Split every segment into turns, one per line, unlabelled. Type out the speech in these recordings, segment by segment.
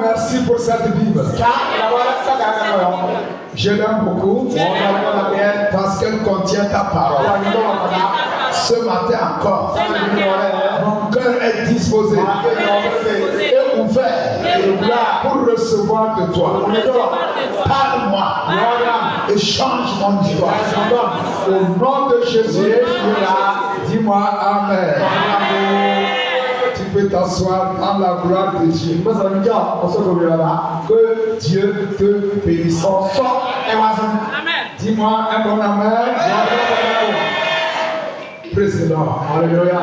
Merci pour cette Bible. Je l'aime beaucoup parce qu'elle contient ta parole. Ce matin encore, mon cœur est disposé et ouvert pour recevoir de toi. Parle-moi et change mon histoire. Au nom de Jésus, dis-moi Amen. Tu peux t'asseoir dans la gloire de Dieu. Que Dieu te bénisse. Dis-moi un bon Amen. Praise the Lord. Alléluia.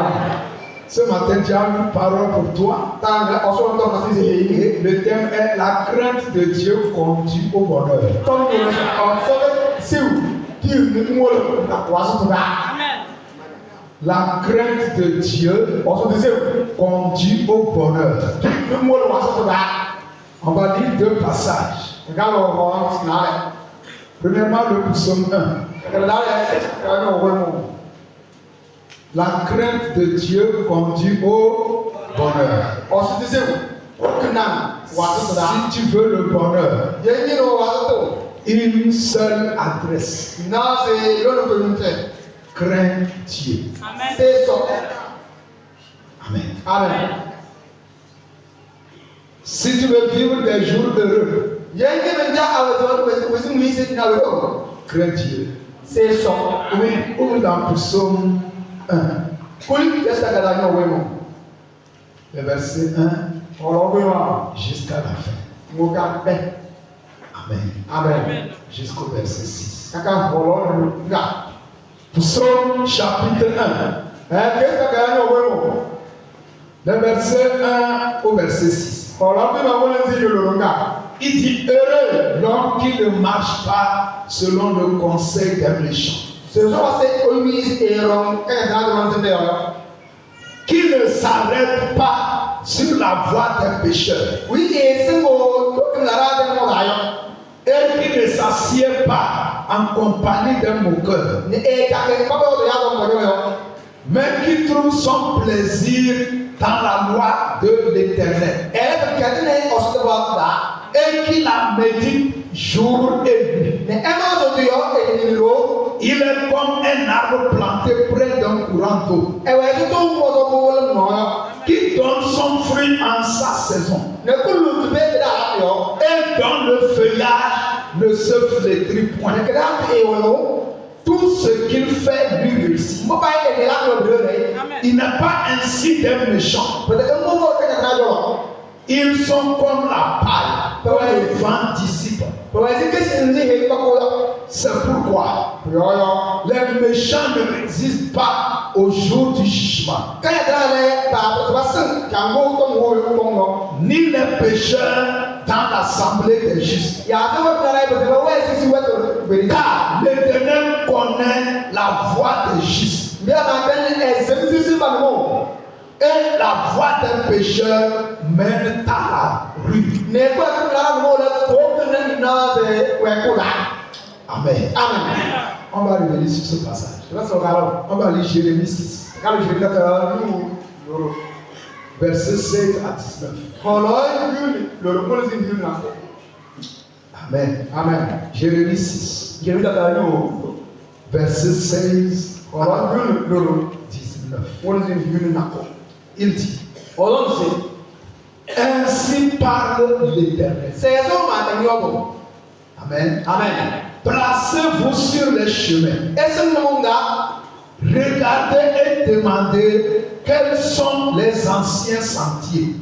Ce matin, tu as une parole pour toi. Et le thème est la crainte de Dieu conduit au bonheur. La crainte de Dieu conduit au bonheur. On va lire deux passages. Premièrement, le psaume 1. La crainte de Dieu conduit au bonheur. Si tu veux le bonheur, une seule adresse. Crains Dieu. Amen. Amen. Si tu veux vivre des jours heureux, crains Dieu. Ou dans Psaume 1. Le verset 1 jusqu'à la fin. Amen. Amen. Jusqu'au verset 6. Psaume chapitre 1. Le verset 1 au verset 6. Il dit heureux l'homme qui ne marche pas selon le conseil des méchants. Qui ne s'arrête pas sur la voie des pécheurs. Et qui ne s'assied pas en compagnie d'un moqueur. Mais qui trouve son plaisir dans la loi de l'Éternel. Et qui la médite jour et nuit. Il est comme un arbre planté près d'un courant d'eau, qui donne son fruit en sa saison, et dont le feuillage ne se flétrit point. Tout ce qu'il fait lui réussit. Il n'est pas ainsi des méchants. Ils sont comme la paille que le vent dissipe. C'est pourquoi les méchants ne résistent pas au jour du jugement, ni les pécheurs dans l'assemblée des justes. Car l'Éternel connaît la voie des justes, et la voie des pécheurs mène à la ruine. Amen. Amen. On va revenir sur ce passage. On va lire Jérémie 6. Verset 16 à 19. Amen. Amen. Jérémie 6. Verset 16 à 19. Il dit, ainsi parle l'Éternel. Amen. Amen. Placez-vous sur les chemins. Regardez et demandez quels sont les anciens sentiers.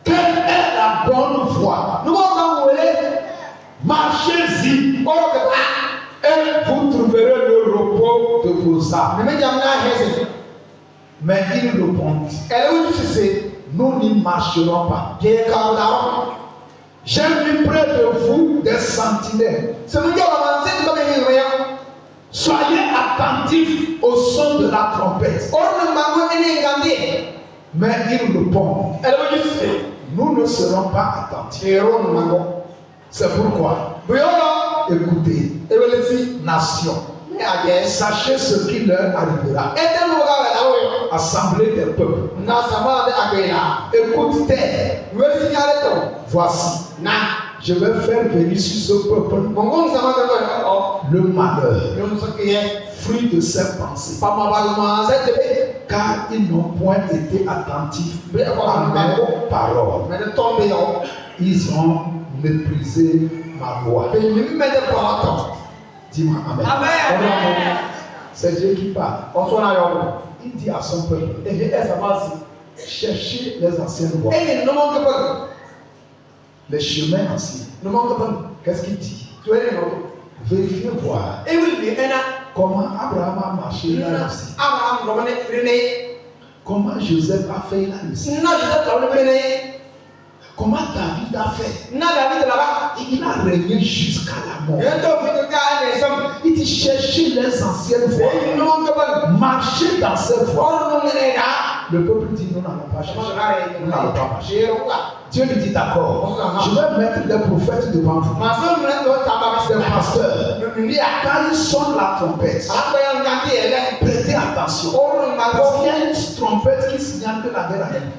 Quelle est la bonne voie? Marchez-y et vous trouverez le repos de vos âmes. Mais ils répondent, nous n'y marcherons pas. J'ai mis près de vous des sentinelles. Soyez attentifs au son de la trompette. Mais ils répondent, nous ne serons pas attentifs. C'est pourquoi, écoutez, nation, sachez ce qui leur arrivera. assemblée des peuples. Écoute terre. Voici. Je vais faire venir sur ce peuple le malheur, fruit de ses pensées, car ils n'ont point été attentifs à mes paroles. Ils ont méprisé ma voix. Dis-moi amen. Amen. C'est Dieu qui parle. Il dit à son peuple, cherchez les anciennes voies. Les chemins anciens. Qu'est-ce qu'il dit? Vérifiez voir comment Abraham a marché là aussi. Comment Joseph a fait là aussi. Comment David a fait. Il a régné jusqu'à la mort. Il dit chercher les anciennes voies. Marcher dans ces voies. Le peuple dit nous n'allons pas chercher. Nous n'allons pas marcher. Dieu lui dit d'accord, je vais mettre des prophètes devant vous, des pasteurs. Quand ils sonnent la trompette, prêtez attention. Parce qu'il y a une trompette qui signale que la guerre arrive.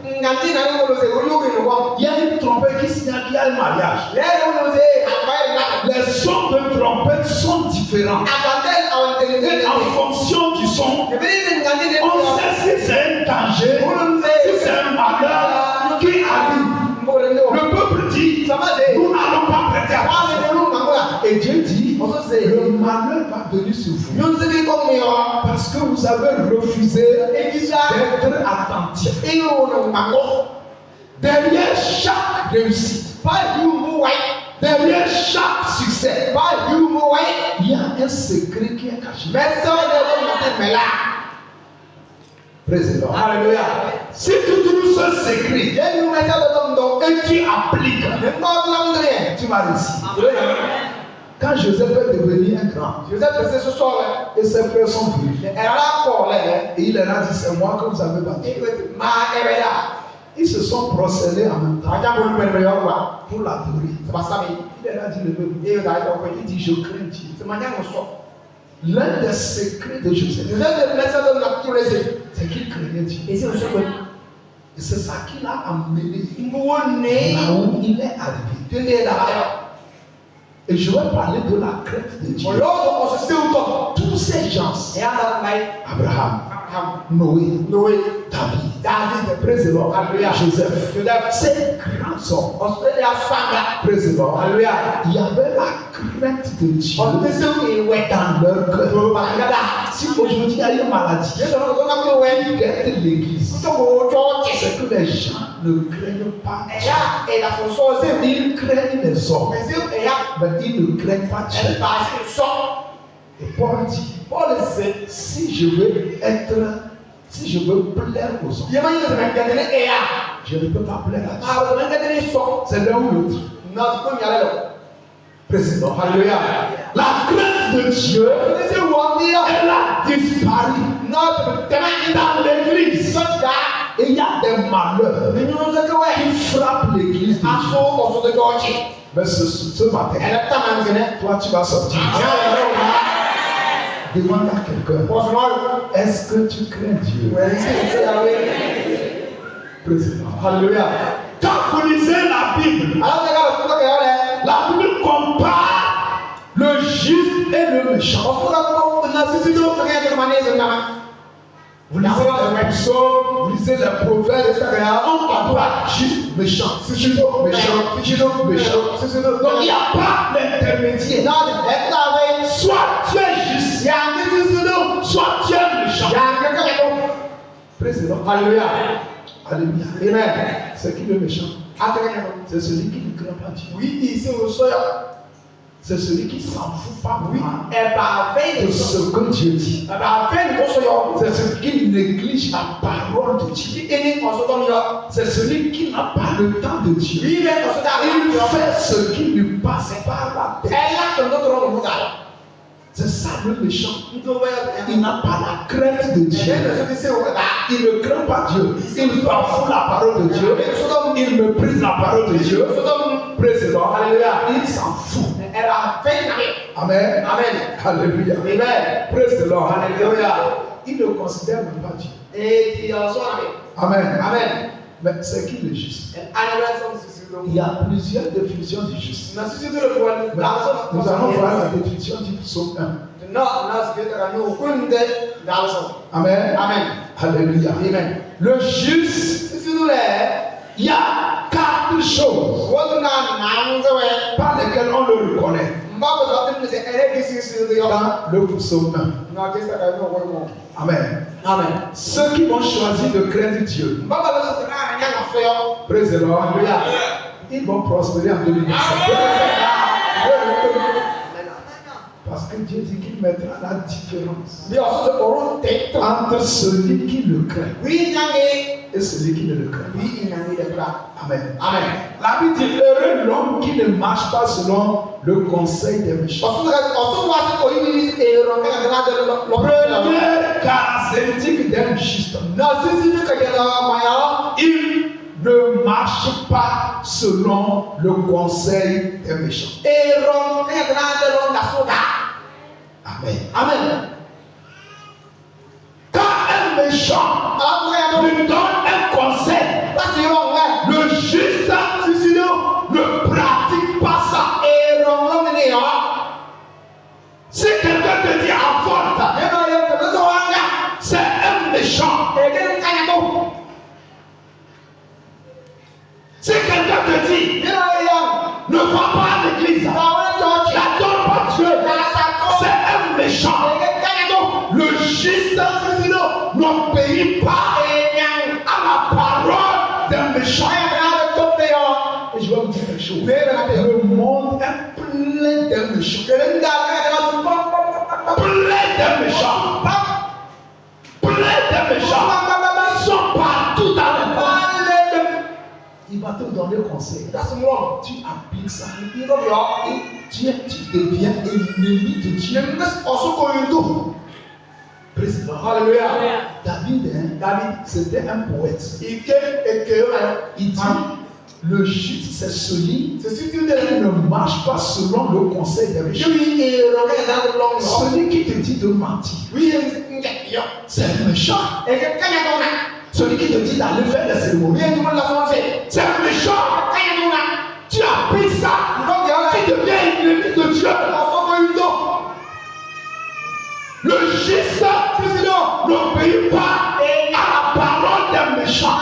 Il y a une trompette qui signale qu'il y a un mariage. Les sons de trompette sont différents. Et en fonction du son, on sait si c'est un danger, si c'est un malheur qui arrive. Le peuple dit, nous n'allons pas prêter attention. Et Dieu dit, le malheur va venir sur vous. Parce que vous avez refusé d'être attentif. Derrière chaque réussite, derrière chaque succès, il y a un secret qui est caché. Président. Alléluia. Si tu trouves ce secret et tu appliques, tu vas réussir. Quand Joseph est devenu un grand, et ses frères sont venus, et il leur a dit c'est moi que vous avez battu. Ils se sont procédés en même temps pour l'adorer. Il leur a dit il dit je crains Dieu. L'un des secrets de Joseph, c'est qu'il craignait Dieu. Et c'est ça qui l'a amené là où il est arrivé. Et je vais parler de la crainte de Dieu. Tous ces gens, Abraham, Noé, David, président, Joseph, ces grands hommes, président, il y avait la crainte de Dieu dans leur cœur. Si aujourd'hui il y a une maladie qui guette l'église, c'est que les gens ne craignent pas Dieu. Ils craignent les hommes, mais ils ne craignent pas Dieu. Et Paul dit, si je veux plaire aux hommes, je ne peux pas plaire à Dieu. C'est l'un ou l'autre. Président. Alléluia. La crainte de Dieu, elle a disparu dans l'église. Et il y a des malheurs qui frappent l'église de Dieu. Mais ce matin, toi tu vas sortir. Demande à quelqu'un, est-ce que tu crains Dieu? Président. Alléluia. Quand vous lisez la Bible, la Bible compare le juste et le méchant. Vous lisez les psaumes, vous lisez les prophètes, on compare juste, méchant, méchant. Donc il n'y a pas d'intermédiaire. Soit tu es juste, soit tu es méchant. Président. Alléluia. Alléluia. Amen. C'est qui le méchant? C'est celui qui ne craint pas Dieu. C'est celui qui s'en fout pas de ce que Dieu dit. C'est celui qui néglige la parole de Dieu. C'est celui qui n'a pas le temps de Dieu. Il fait ce qui lui passe par la tête. C'est ça le méchant. Il n'a pas la crainte de Dieu. Il ne craint pas Dieu. Il s'en fout la parole de Dieu. Il méprise la parole de Dieu. Président, il s'en fout. Amen. Amen. Alléluia. Amen. Praise the Lord. Alléluia. il ne considère même pas Dieu.
Et
Amen.
Amen.
Mais c'est qui le juste? Il y a plusieurs définitions du juste. Mais nous allons voir la définition du psaume 1. Amen.
Amen.
Alléluia.
Amen.
Le juste, il y a 4 choses par lesquelles on le reconnaît. Dans le psaume 1. Amen.
Amen.
Ceux qui vont choisir de craindre Dieu, praise the Lord, ils vont prospérer en 2017. Parce que Dieu dit qu'il mettra la différence entre celui qui le craint et celui qui ne le craint pas. Amen.
Amen.
La Bible dit heureux l'homme qui ne marche pas selon le conseil des méchants. Première caractéristique d'un juste homme, il ne marche pas selon le conseil des méchants. Amen.
Amen.
Quand un méchant lui donne un conseil, le juste ne pratique pas ça. Si quelqu'un te dit avorte, c'est un méchant. Si quelqu'un te dit ne va pas à l'église, n'adore pas Dieu, c'est un méchant. Le juste n'obéit pas à la parole d'un méchant. Et je vais vous dire quelque chose. Le monde est plein de méchants. Plein de méchants. Plein de méchants. Ils sont partout dans le monde. Il va te donner conseil. Tu appliques ça. Et tu deviens ennemi de Dieu. Président.
Alléluia.
David, c'était un poète. Il dit le juste, c'est celui qui ne marche pas selon le conseil des méchants. Celui qui te dit de mentir, c'est un méchant. Celui qui te dit d'aller faire des cérémonies, c'est un méchant. Tu as pris ça, tu deviens ennemi de Dieu. Le juste n'obéit pas à la parole d'un méchant.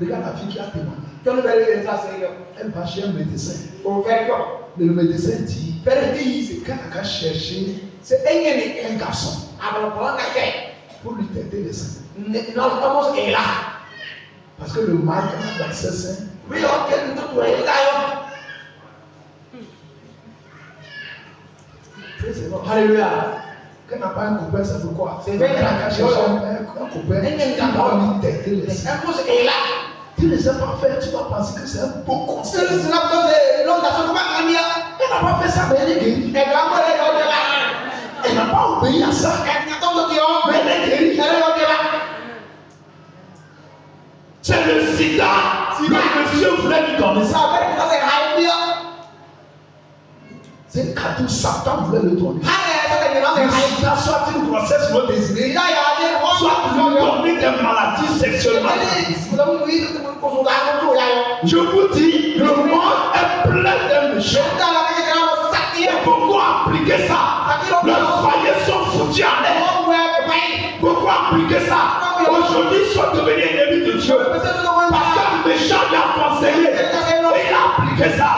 Regarde la fille qui a témoigné. Elle va chez un médecin. Le médecin dit quand elle a cherché un garçon pour lui têter les seins. Parce que le mal dans ses seins.
Alléluia.
Quand on n'a pas un copain, c'est pourquoi?
C'est vrai qu'elle
a cherché un copain qui va lui têter les seins. Tu ne sais pas faire, tu vas penser que c'est un beau conseil. Elle n'a pas fait ça, mais elle est guérie. Elle n'a pas obéi à ça, mais elle est guérie. C'est le sida. Le monsieur voulait lui donner ça. C'est un cadeau, Satan voulait le donner. Le sida, soit une grossesse non désirée, soit lui donner des maladies sexuellement. Je vous dis, le monde est plein de méchants. Et beaucoup appliquer ça. Leurs foyers sont foutus en l'air. Beaucoup appliquer ça. Aujourd'hui, ils sont devenus ennemis de Dieu. Parce qu'un méchant lui a conseillé. Et il a appliqué ça.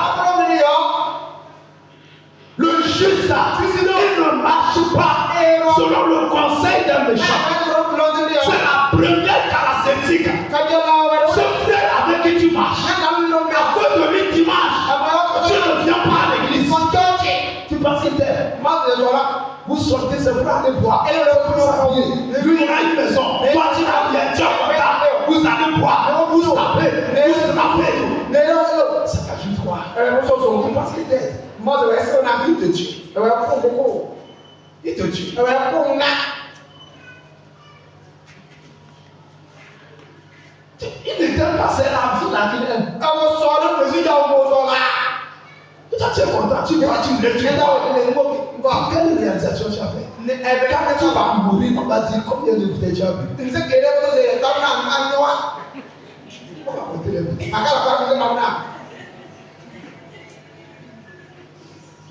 Le juste, il ne marche pas selon le conseil d'un méchant. C'est la première caractéristique. Ce frère avec qui tu marches, à cause de lui dimanche, tu ne viens pas à l'église. Tu penses qu'il t'aime. Vous sortez, c'est pour aller boire. Lui, il a une maison. Toi, tu vas bien, tu as contact. Vous allez boire. Vous tapez. Vous tapez. Ça t'ajoute quoi? Tu penses qu'il t'aime. Il te tue. Il te tue. Il ne t'aime pas, c'est la vie là qu'il aime. Toi, tu es content, tu vas, tu le tues. Quelle réalisation tu as fait? Quand tu vas mourir, on va dire combien de bouteilles tu as bu. On va compter les bouteilles.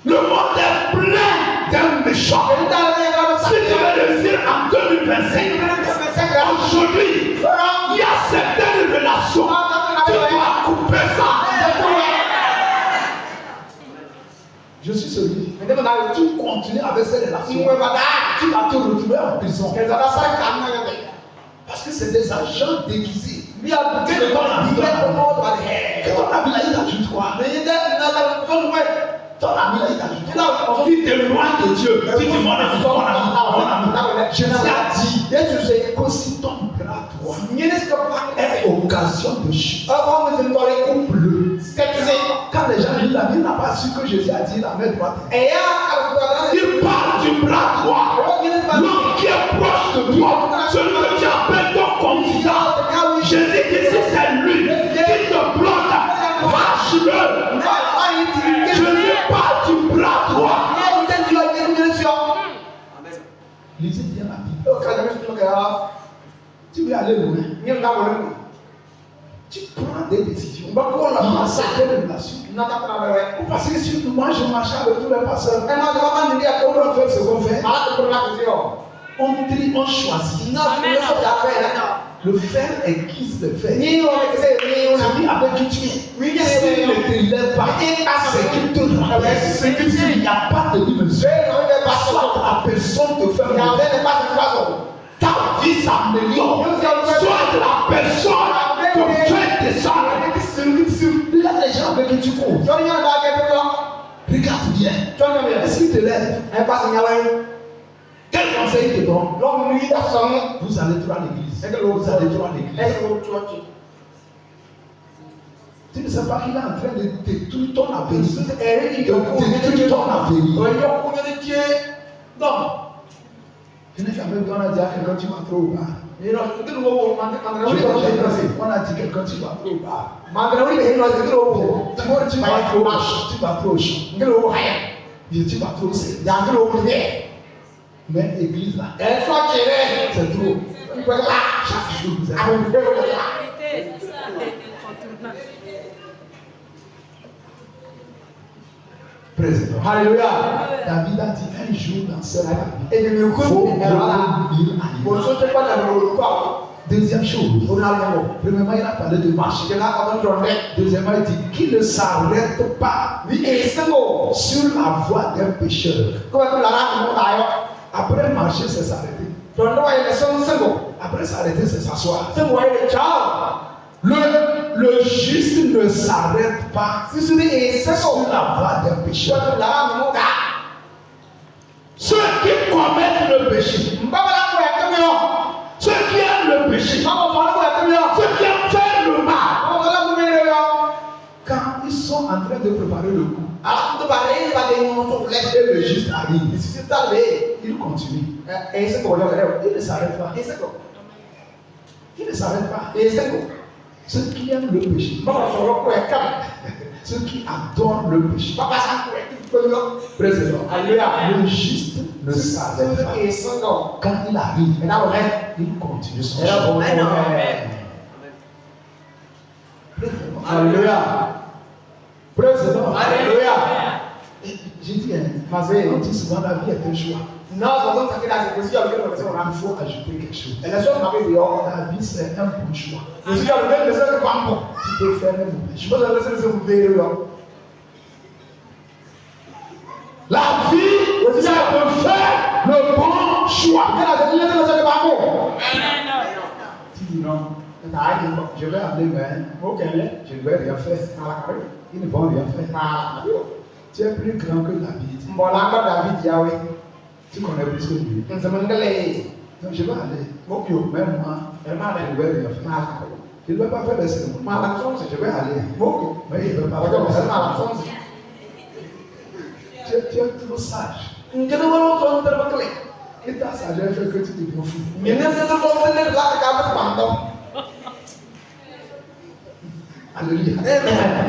Le monde est plein d'un méchant. Si tu veux réussir en 2025, aujourd'hui, il y a certaines relations. Tu dois couper ça. Je suis celui. Tu continues avec ces relations. Tu vas te retrouver en prison. Parce que c'est des agents déguisés. Que ton ami là, il t'ajoute quoi? Ton ami là, il t'ajoute. Tu t'éloignes de Dieu. Tu dis mon ami. Je t'ai dit qu'aussi ton bras droit est occasion de chute. Couple. Quand les gens lisent la Bible, n'a pas su que Jésus a dit la main droite. Il parle du bras droit. L'homme qui est proche de toi, celui que tu appelles ton confident. Jésus dit si c'est lui qui te bloque, lâche-le. Jésus parle du bras droit. Lisez bien la Bible. Tu veux aller loin. Tu prends des décisions. Dans certaines relations. Parce que si moi je marchais avec tous les pasteurs, on va faire ce qu'on fait. On trie, on choisit. Le fer aiguise le fer. Celui avec qui tu es. S'il ne te lève pas, c'est qu'il te rappelle. C'est qu'il n'y a pas de dimension. Soit la personne te fait mal. Ta vie s'améliore. Soit la personne te fait descendre. Regarde les gens avec qui tu cours. Regarde bien. Est-ce qu'il te lève? Quel conseil te donne? Vous allez trop à l'église. Vous allez trop à l'église. Tu ne sais pas qu'il est en train de détruire ton avenir. Détruire ton avenir. Donc, je n'ai jamais vu, on a dit à quelqu'un tu vas trop au bar. On a dit quelqu'un tu vas trop au bar. Tu vas trop au champ. Tu vas trop au sérieux. Mais l'église là, c'est trop. Chaque jour vous êtes. Président. Alléluia. David a dit un jour dans cette vie. Il faut deuxième chose. Premièrement, il a parlé de marcher. Deuxièmement, il dit qu'il ne s'arrête pas sur la voie d'un pécheur. Après marcher, c'est s'arrêter. Après s'arrêter, c'est s'asseoir. Le juste ne s'arrête pas sur la voie d'un pécheur. Ceux qui commettent le péché, ceux qui aiment le péché, ceux qui aiment faire le mal, quand ils sont en train de préparer le coup, et le juste arrive, il continue. Il ne s'arrête pas. Il ne s'arrête pas. Ceux qui aiment le péché, ceux qui adorent le péché, président, le juste ne s'arrête pas. Quand il arrive, il continue son chemin. Alléluia. Président, alléluia. J'ai dit, on dit souvent la vie est un choix. Il faut ajouter quelque chose. La vie c'est un bon choix. Tu peux faire un mauvais choix. La vie, c'est de faire le bon choix. Tu dis non, je vais aller, mais je ne vais rien faire. Ils ne vont rien faire. Tu es plus grand que David. Tu connais plus que lui. Donc je vais aller. Même moi, je ne vais rien faire. Je ne vais pas faire des cérémonies. Je vais aller. Mais il ne veut pas faire des cérémonies. Tu es trop sage. Et ta sagesse fait que tu te confonds. Alléluia. Tu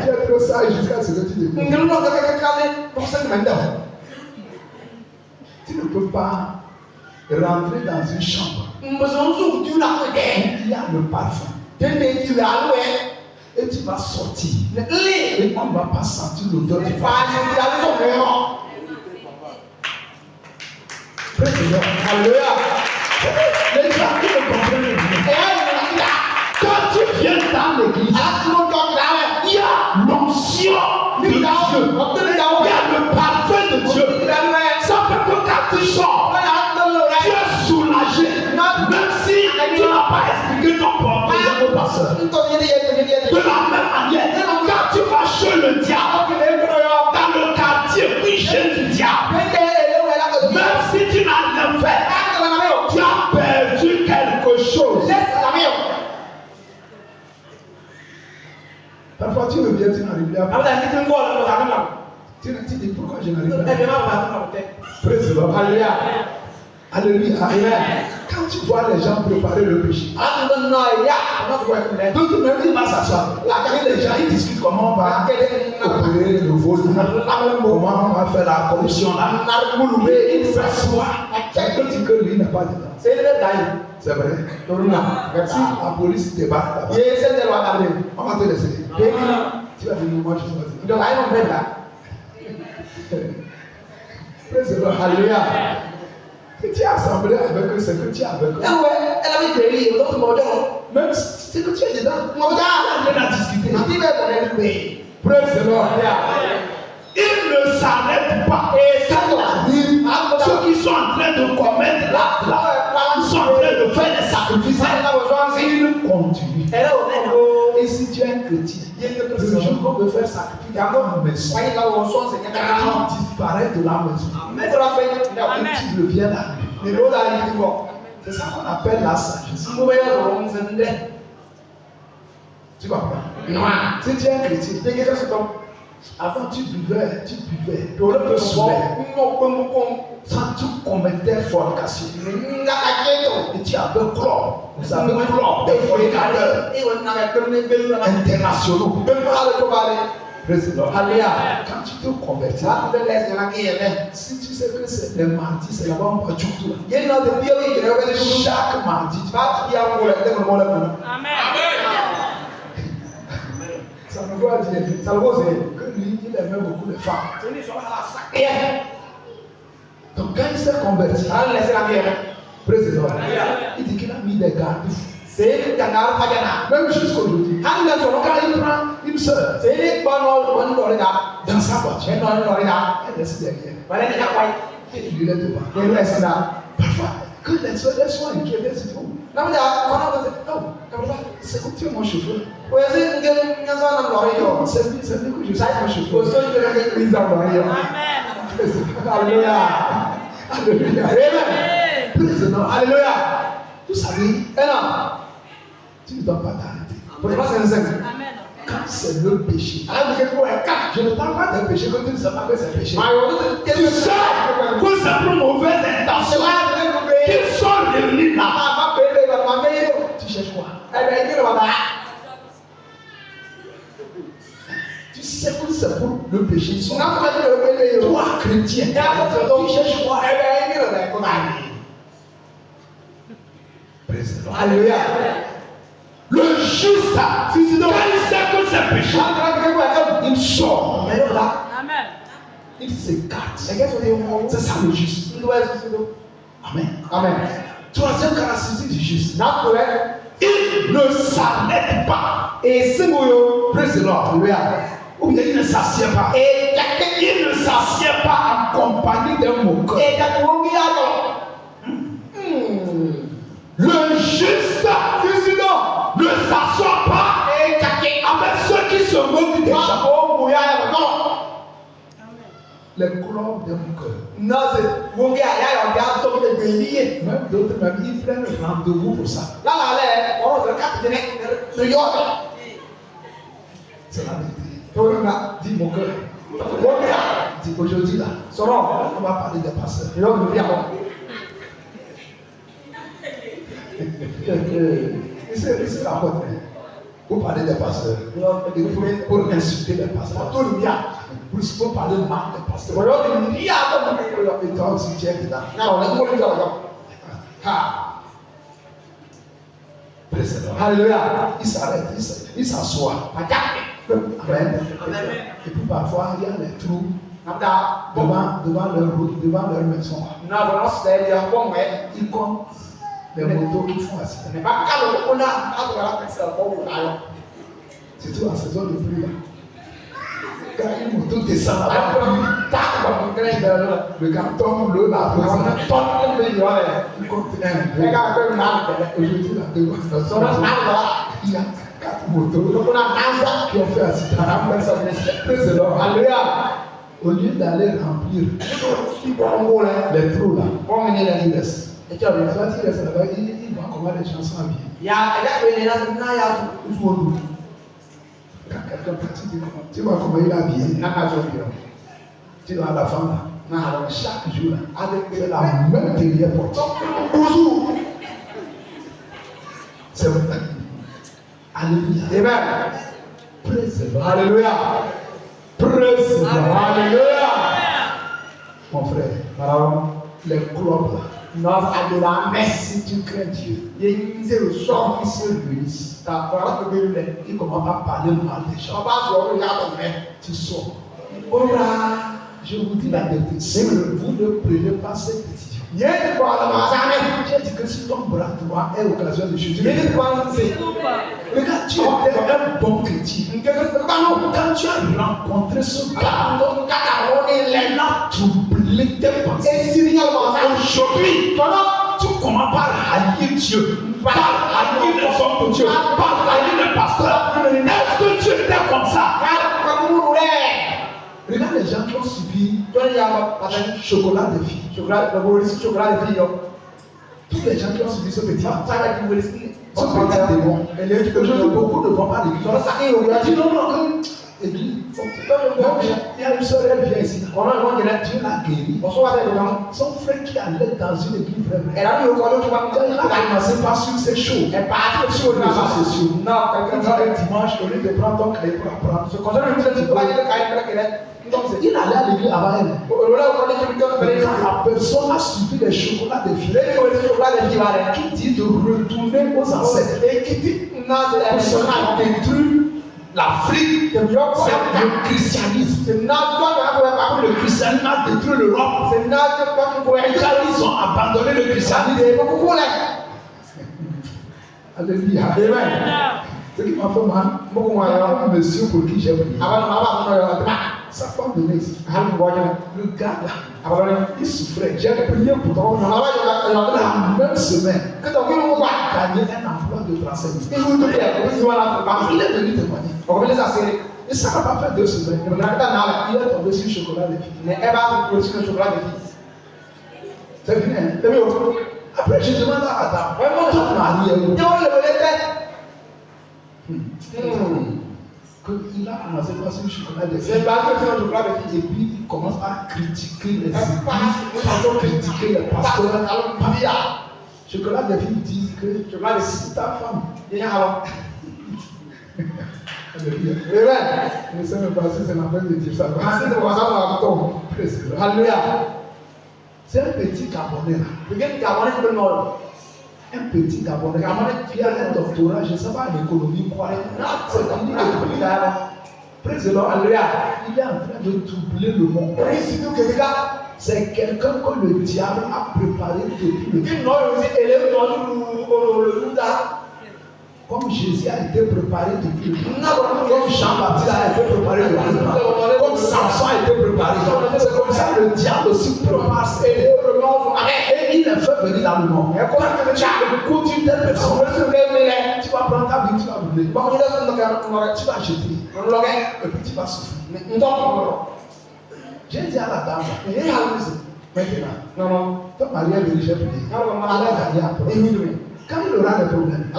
es trop sage jusqu'à ce que tu te confonds. pas rentrer dans une chambre. Il y a le parfum. Et tu vas sortir. Et on ne va pas sentir l'odeur du parfum. Alléluia. Les gens qui ne comprennent pas. Quand tu viens dans l'église, il y a l'onction de Dieu. Il y a le parfum de Dieu. Ça fait que quand tu sors, tu es soulagé. Même si tu n'as pas expliqué ton problème au pasteur. De la même manière, quand tu vas chez le diable, dans le quartier riche du diable, même si tu n'as rien fait, tu as perdu quelque chose. Parfois tu reviens, tu n'arrives pas. Tu dis pourquoi je n'arrive pas. Praise the Lord. Alléluia. Alléluia. Quand tu vois les gens préparer le péché, donc même il va s'asseoir. Les gens ils discutent comment on va opérer le vol, comment on va faire la corruption là. Mais il s'assoit. Quelqu'un dit que lui n'a pas de temps. C'est vrai. Si la police te bat, on va te laisser. Tu vas venir, moi je suis pas. Praise the Lord. Alléluia. Si tu es assemblé avec eux, c'est que tu es avec eux. Même si c'est que tu es dedans, on a rien à discuter. Praise the Lord. Ils ne s'arrêtent pas. Et ça arrive. Ceux qui sont en train de commettre l'acte là, ils sont en train de faire des sacrifices. Ils continuent. Et si tu es un chrétien, le jour qu'on veut faire sacrifice dans la maison, quand disparaît de la maison, et tu reviens là. C'est ça qu'on appelle la sagesse. Tu comprends? Si tu es un chrétien, avant tu buvais, le soir, sans tu commettais fornication. Et tu avais club, vous avez club des fornicateurs internationaux. Alléluia. Quand tu te convertis, si tu sais que c'est le mardi, c'est là-bas on va tout là. Chaque mardi, tu vas dire Amen. Ça me voit dire, ça me voit dire que lui, il aimait beaucoup les femmes. Donc quand il s'est converti, président, il dit qu'il a mis des gardes. Même jusqu'aujourd'hui, quand il prend une soeur dans sa voiture, elle reste derrière. Et il lui laisse devant. Parfois, que les soeurs soient inquiétées, c'est tout. Non, c'est comme tu es mon chauffeur. C'est bien que je sois mon chauffeur. Alléluia. Alléluia. Amen. Alléluia. Vous savez, tu ne dois pas t'arrêter. Quand c'est le péché, je ne parle pas d'un péché que tu ne sais pas que c'est péché. Tu sais que c'est pour mauvaise intention qu'ils sont réunis là. Tu cherches quoi? Tu sais que c'est pour le péché. Toi, chrétien, tu cherches quoi? Alléluia. Le juste, quand il sait que c'est péché, il sort. Amen. Il s'écarte. C'est ça le juste. Amen. Amen. Troisième caractéristique du juste. Il ne s'arrête pas. Et c'est mon président. Ou bien il ne s'assied pas. Il ne s'assied pas en compagnie d'un moqueur. Le juste ne s'assoit pas avec ceux qui se moquent des gens. Les clubs des moqueurs. Même d'autres même ils prennent rendez-vous pour ça. C'est la vérité. Dis moqueur. Dis aujourd'hui là. On va parler des pasteurs. C'est la faute. Vous parlez des pasteurs. Pour insulter les pasteurs. Vous pouvez parler mal des pasteurs. Et toi aussi, tu es dedans. Alléluia. Il s'arrête, il s'assoit. Amen. Et puis parfois, il y a des trous devant leur maison. Ils comptent les motos qui font accident. Surtout en saison de pluie. Quand une moto descend là-bas, le gars tombe l'eau là. Il compte 1, 2. Aujourd'hui, la devant. Il y a 4 motos qui ont fait accident. Alléluia. Au lieu d'aller remplir les trous là, il reste. Et tu as vu, soit il reste là-bas, il voit comment les gens sont habillés. Quand quelqu'un pratique, tu vois comment il est habillé. Tu vois la femme là, chaque jour là, avec la même dernière porte. C'est vrai. Alléluia. Amen. Praise the Lord. Alléluia. Praise the Lord. Alléluia. Mon frère, les clubs là, si tu crains Dieu, le sort qui se réunissent, il commence à parler mal des gens. Tu sors. Je vous dis la vérité, si vous ne prenez pas cette décision, j'ai dit que si ton bras droit est occasion de Jésus, regarde, tu étais un bon chrétien. Quand tu as rencontré ce gars, il a troublé tes pensées. Aujourd'hui, tu commences par haïr Dieu, par haïr les hommes de Dieu, par haïr les pasteurs. Est-ce que tu étais comme ça? Regarde les gens qui ont subi chocolat de filles. Tous les gens qui ont subi ce petit démon. Aujourd'hui, beaucoup ne vont pas à l'église. Il y a une soeur, elle vient ici. Dieu l'a guéri. Son frère qui allait dans une église vraiment. Il a commencé par sur ses shows. Sur les réseaux sociaux. Il dit le dimanche, au lieu de prendre ton cahier pour apprendre. Il allait à l'église avant elle. La personne a suivi les chocolats des filles. Qui dit de retourner aux ancêtres. Et qui dit pour se détruire l'Afrique, c'est le christianisme. Le christianisme a détruit l'Europe. Ils ont abandonné le christianisme. Alléluia. Ce qui m'a fait mal, un monsieur pour qui j'ai prié. Sa femme venait ici. Le gars là, il souffrait. J'ai prié pour toi. La même semaine, il a gagné un emploi de renseignement. Il est venu témoigner. Et ça n'a pas fait 2 semaines. Il est tombé sur le chocolat des filles. C'est fini. Après, je demande à Adam, ton mari est où? Il a commencé par sur le chocolat des filles. Et puis il commence à critiquer les églises, à critiquer les pasteurs. Chocolat des filles disent que c'est ta femme. Alléluia. Je ne sais même pas si c'est la peine de dire ça. Alléluia. C'est un petit Gabonais là. Un petit Gabonais qui a un doctorat, je ne sais pas, en économie, quoi. C'est comme dit président, alléluia. Il est en train de troubler le monde. C'est quelqu'un que le diable a préparé depuis le début. Comme Jésus a été préparé depuis le début. Comme Jean-Baptiste a été préparé depuis le début. Comme Samson a été préparé. C'est comme ça que le diable aussi prépare. Et il est fait venir dans le monde. Quand tu as écouté une telle personne, tu vas prendre ta vie, tu vas brûler. Tu vas jeter. Et puis tu vas souffrir. J'ai dit à la dame, maintenant, ton mari est venu, j'ai prié. Il a gagné après. Quand il aura des problèmes,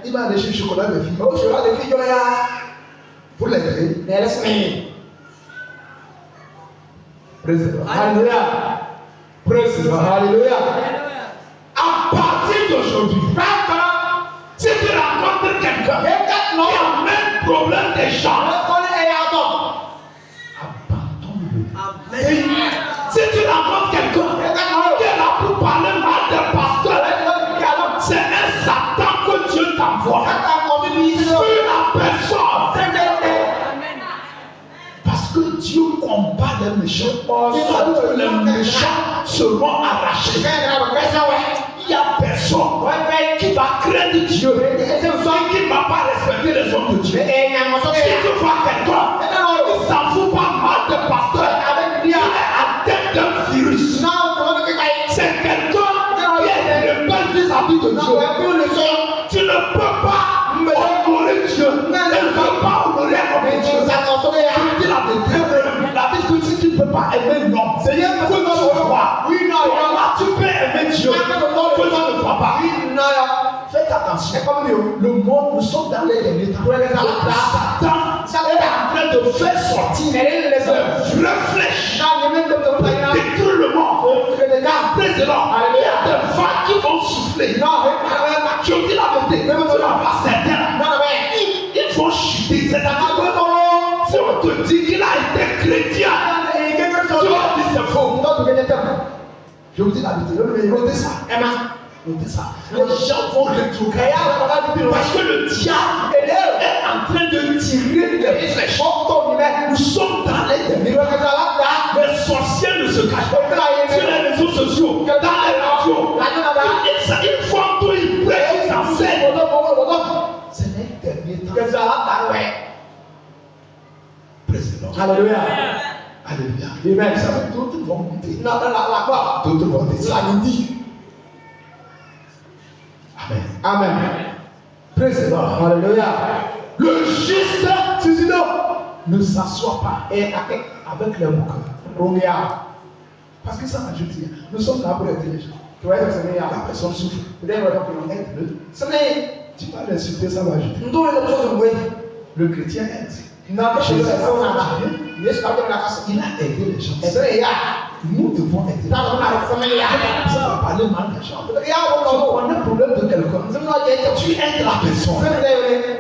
il va aller chez le chocolat des filles. Pour l'aider. Praise the Lord. Alléluia. Praise the Lord. Alléluia. À partir d'aujourd'hui, si tu rencontres quelqu'un qui a le même problème des gens, Si tu rencontres quelqu'un qui est là pour parler mal d'un pasteur, c'est un Satan que Dieu t'envoie. Sur la personne. Parce que Dieu combat les méchants. Sauf que les méchants seront arrachés. Il n'y a personne qui va craindre Dieu et qui ne va pas respecter les hommes de Dieu. Si tu vois quelqu'un qui s'en fout pas mal de pasteur, il est atteint d'un virus. C'est quelqu'un qui est rebelle vis-à-vis de Dieu. Tu ne peux pas honorer Dieu. Tu ne peux pas honorer Dieu. Je dis la vérité. La vie que si tu ne peux pas aimer l'homme, c'est rien que tu vois. Tu peux aimer Dieu. Que tu ne crois pas. Faites attention. Le monde, nous sommes dans les derniers temps. Satan est en train de faire sortir les vraies flèches pour détruire le monde. Président, il y a des vagues qui vont souffler. Je dis la vérité. Tu n'as pas certains. Ils vont chuter. C'est-à-dire que si on te dit qu'il a été chrétien, tu vas dire c'est faux. Je vous dis la vérité. Notez ça. Notez ça. Les gens vont retrouver. Parce que le diable est en train de tirer des flèches. Nous sommes dans les derniers. Les sorciers ne se cachent pas sur les réseaux sociaux, dans les radios. Ils font tout, ils prêchent, ils enseignent. C'est les derniers temps. Président. Alléluia. Alléluia. Amen. Ça veut dire d'autres vont monter. D'autres vont descendre. Amen. Président. Alléluia. Le juste ne s'assoit pas avec les moqueurs. Parce que ça m'a dit, nous sommes là pour aider les gens. Tu vois, la personne souffre. Aide-le. Tu vas l'insulter, ça va ajouter. Le chrétien aide. Il a aidé les gens. Nous devons aider. Ça va parler mal des gens. Tu as un problème de quelqu'un. Tu aides la personne.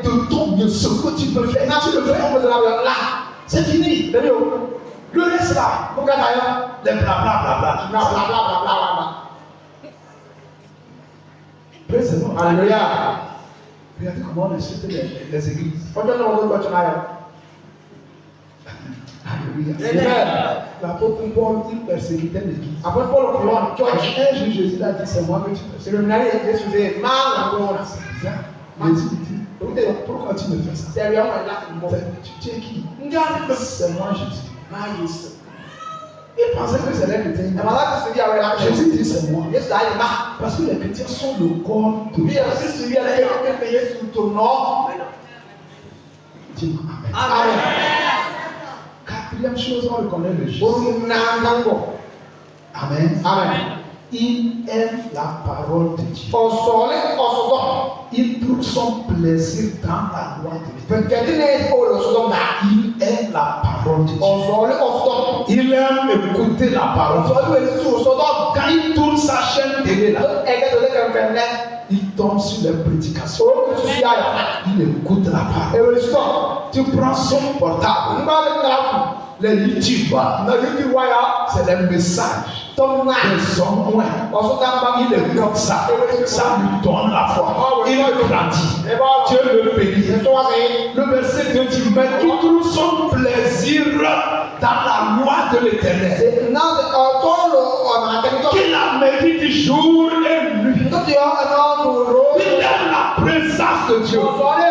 De ton mieux, ce que tu peux faire. Tu le fais. Là, c'est fini. Le reste là. Les blablabla. Président. Alléluia. Regardez comment on insulte les églises. Alléluia. L'apôtre Paul, il persécutait l'église. Un jour, Jésus a dit, c'est moi que tu persécutes. Jésus dit, pourquoi tu me fais ça? Tu es qui? C'est moi Jésus. Il pensait que c'était les chrétiens. Jésus dit, c'est moi. Parce que les chrétiens sont le corps de Christ. Dis-moi Amen. Quatrième chose, on reconnaît le juste. Amen. Il aime la parole de Dieu. Il trouve son plaisir dans la loi de Dieu. Il aime la parole de Dieu. Il aime écouter la parole de Dieu. Quand il tourne sa chaîne télé là, il tombe sur les prédications. Il écoute la parole. Tu prends son portable. Les YouTube, c'est les messages. Les hommes, il écoute ça. Ça lui donne la foi. Il le grandit. Dieu le bénit. Le verset 2 dit, mais qui trouve son plaisir dans la loi de l'Éternel, qu'il la médite jour et nuit. Il aime la présence de Dieu.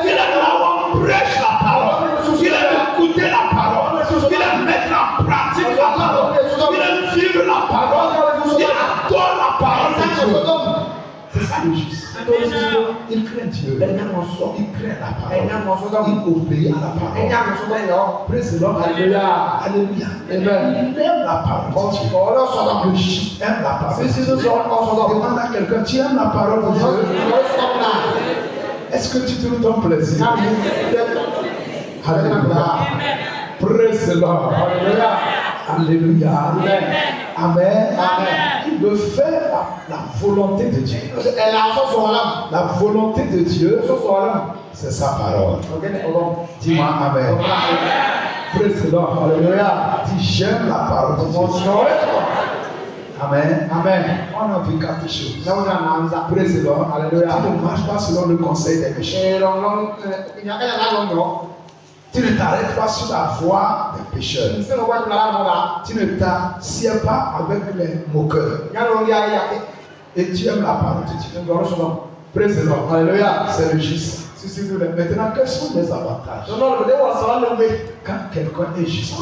Il aime là où on prêche la parole. Il aime écouter la parole. Il aime mettre en pratique la parole. Il aime vivre la parole. Il adore la parole de Dieu. C'est ça le juste. Il craint Dieu. Il craint la parole. Il obéit à la parole. Praise the Lord. Alléluia. Alléluia. Amen. Il aime la parole de Dieu. Le juste aime la parole. Demande à quelqu'un, tu aimes la parole de Dieu? Est-ce que tu trouves ton plaisir? Alléluia. Praise the Lord. Alléluia. Alléluia. Amen. Il veut faire la volonté de Dieu. La volonté de Dieu, c'est sa parole. Dis-moi Amen. Praise the Lord. Alléluia. Dis j'aime la parole de Dieu. Amen. Amen. On a vu quelque chose. Praise the Lord. Alléluia. Tu ne marches pas selon le conseil des méchants. Tu ne t'arrêtes pas sur la voie des pécheurs. Tu ne t'assieds pas avec les moqueurs. Et tu aimes la parole de Dieu. Praise the Lord. Alléluia. C'est le juste. Maintenant, quels sont les avantages? Quand quelqu'un est juste,